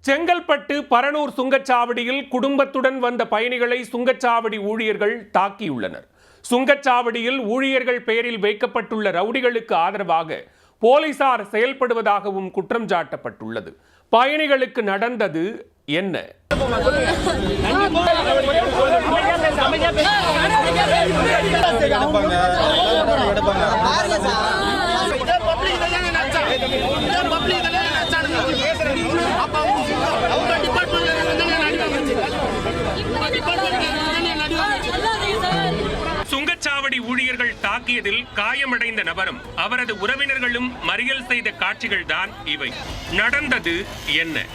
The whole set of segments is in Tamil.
செங்கல்பட்டு பரனூர் சுங்கச்சாவடியில் குடும்பத்துடன் வந்த பயணிகளை சுங்கச்சாவடி ஊழியர்கள் தாக்கியுள்ளனர். சுங்கச்சாவடியில் ஊழியர்கள் பெயரில் வைக்கப்பட்டுள்ள ரவுடிகளுக்கு ஆதரவாக போலீசார் செயல்படுவதாகவும் குற்றம் சாட்டப்பட்டுள்ளது. பயணிகளுக்கு நடந்தது என்ன? சுங்கச்சாவடி ஊழியர்கள் தாக்கியதில் காயமடைந்த நபரும் அவரது உறவினர்களும் மறியல் செய்த காட்சிகள் தான் இவை. நடந்தது என்ன?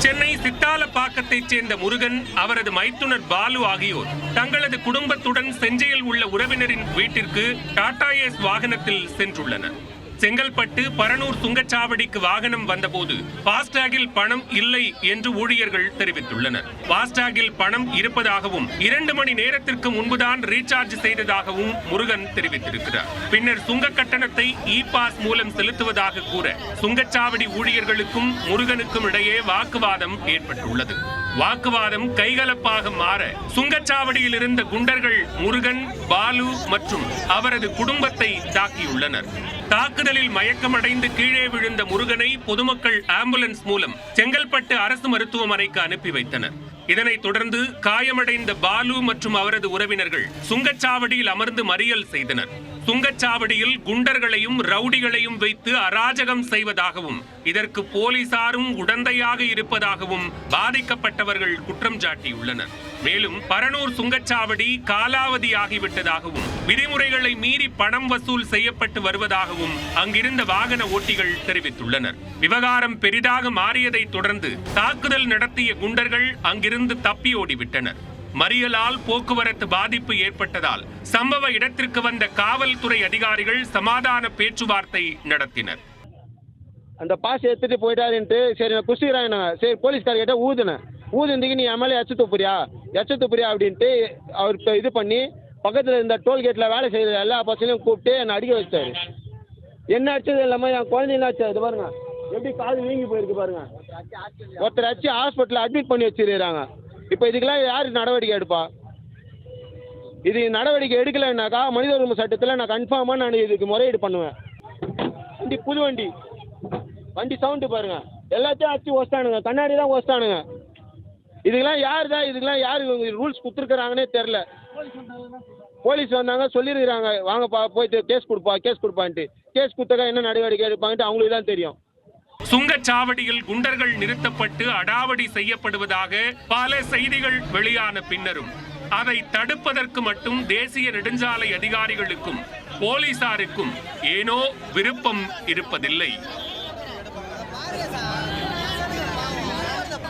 சென்னை சித்தாலப்பாக்கத்தைச் சேர்ந்த முருகன், அவரது மைத்துனர் பாலு ஆகியோர் தங்களது குடும்பத்துடன் செஞ்சையில் உள்ள உறவினரின் வீட்டிற்கு டாடா ஏஸ் வாகனத்தில் சென்றுள்ளனர். செங்கல்பட்டு பரனூர் சுங்கச்சாவடிக்கு வாகனம் வந்தபோது பாஸ்டாகில் பணம் இல்லை என்று ஊழியர்கள் தெரிவித்துள்ளனர். பாஸ்டாகில் பணம் இருப்பதாகவும் 2 மணி நேரத்திற்கு முன்புதான் ரீசார்ஜ் செய்ததாகவும் முருகன் தெரிவித்திருக்கிறார். பின்னர் சுங்க கட்டணத்தை இ-பாஸ் மூலம் செலுத்துவதாக கூற சுங்கச்சாவடி ஊழியர்களுக்கும் முருகனுக்கும் இடையே வாக்குவாதம் ஏற்பட்டுள்ளது. வாக்குவாதம் கைகலப்பாக மாற சுங்கச்சாவடியில் இருந்த குண்டர்கள் முருகன், பாலு மற்றும் அவரது குடும்பத்தை தாக்கியுள்ளனர். தாக்குதலில் மயக்கமடைந்து கீழே விழுந்த முருகனை பொதுமக்கள் ஆம்புலன்ஸ் மூலம் செங்கல்பட்டு அரசு மருத்துவமனைக்கு அனுப்பி வைத்தனர். இதனைத் தொடர்ந்து காயமடைந்த பாலு மற்றும் அவரது உறவினர்கள் சுங்கச்சாவடியில் அமர்ந்து மறியல் செய்தனர். சுங்கச்சாவடியில் குண்டர்களையும் ரவுடிகளையும் வைத்து அராஜகம் செய்வதாகவும் இதற்கு போலீசாரும் உடந்தையாக இருப்பதாகவும் பாதிக்கப்பட்டவர்கள் குற்றம் சாட்டியுள்ளனர். மேலும் பரனூர் சுங்கச்சாவடி காலாவதியாகிவிட்டதாகவும் விதிமுறைகளை மீறி பணம் வசூல் செய்யப்பட்டு வருவதாகவும் அங்கிருந்த வாகன ஓட்டிகள் தெரிவித்துள்ளனர். விவகாரம் பெரிதாக மாறியதை தொடர்ந்து தாக்குதல் நடத்திய குண்டர்கள் அங்கிருந்து தப்பி ஓடிவிட்டனர். மறியலால் போக்குவரத்து பாதிப்பு ஏற்பட்டதால் சம்பவ இடத்திற்கு வந்த காவல்துறை அதிகாரிகள் சமாதான பேச்சுவார்த்தை நடத்தினர். அந்த பாஸ் எடுத்துட்டு போயிட்டாருன்ட்டு சரி நான் குசிக்கிறாங்க. சரி போலீஸ்கார் கிட்ட ஊதுனதுக்கு நீ எம்எல்ஏ எச்ச துப்புறியா அப்படின்ட்டு அவர் இது பண்ணி பக்கத்தில் இருந்த டோல்கேட்டில் வேலை செய்கிற எல்லா பசங்களையும் கூப்பிட்டு என்னை அடிக்க வச்சாரு. என்ன அடிச்சது இல்லாமல் என் குழந்தைங்க ஆச்சு. இது பாருங்க எப்படி காது வீங்கி போயிருக்கு பாருங்க. ஒருத்தர் அடிச்சு ஹாஸ்பிட்டலில் அட்மிட் பண்ணி வச்சிருக்கிறாங்க. இப்போ இதுக்கெல்லாம் யார் நடவடிக்கை எடுப்பா? இது நடவடிக்கை எடுக்கலைன்னாக்கா மனித உரிமை சட்டத்தில் நான் கன்ஃபார்மாக நான் இதுக்கு முறையீடு பண்ணுவேன். புது வண்டி சவுண்டு பாருங்க, எல்லாத்தையும் அடிச்சு வச்சிட்டானுங்க, கண்ணாடி தான் வச்சிட்டானுங்க. இதுக்கெல்லாம் யார் ரூல்ஸ் கொடுத்துருக்குறாங்கன்னே தெரில. போலீஸ் வந்தாங்க சொல்லியிருக்கிறாங்க, வாங்கப்பா போயிட்டு கேஸ் கொடுப்பான்ட்டு. கேஸ் கொடுத்தாக்கா என்ன நடவடிக்கை எடுப்பாங்கன்ட்டு அவங்களுக்கு தான் தெரியும். சுங்கச்சாவடியில் குண்டர்கள் நிறுத்தப்பட்டு அடாவடி செய்யப்படுவதாக பல செய்திகள் வெளியான பின்னரும் அதை தடுப்பதற்கு மட்டும் தேசிய நெடுஞ்சாலை அதிகாரிகளுக்கும் போலீசாருக்கும் ஏனோ விருப்பம் இருப்பதில்லை.